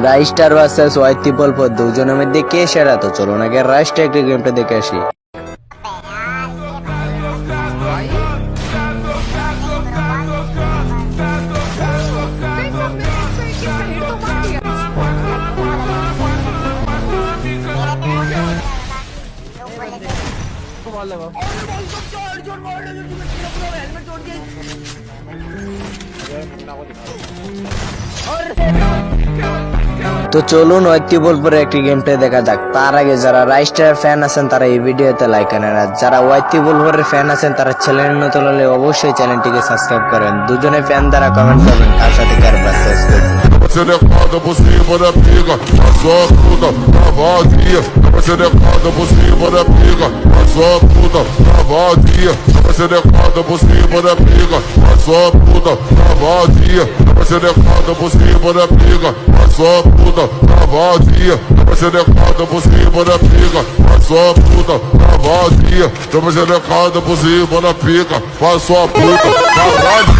রাইস্টার versus white ত্রিপল ফোর দুজনের মধ্যে কে সেরা? তো চলুন আগে রাইস্টার একটা গেমটা দেখে আসি। তো চলুন হোয়াইট ত্রিপল ফোরের একটি গেমটা দেখা যাক। তার আগে যারা রাইস্টার ফ্যান আছেন তারা এই ভিডিওতে লাইক করেন, আর যারা হোয়াইট ত্রিপল ফোরের ফ্যান আছেন তারা চ্যানেল নতুন হলে অবশ্যই চ্যানেলটিকে সাবস্ক্রাইব করেন। দুজনে ফ্যান দ্বারা কমেন্ট করবেন কার সাথে কার ভার্সেস করবেন। Xerecada por cima da pica, a sua puta, na vazia. Xerecada por cima da pica, a sua puta, na vazia. Xerecada por cima da pica, a sua puta, na vazia. Xerecada por cima da pica, a sua puta, na vazia. Xerecada por cima da pica, a sua puta, na vazia. Xerecada por cima da pica, a sua puta, na vazia.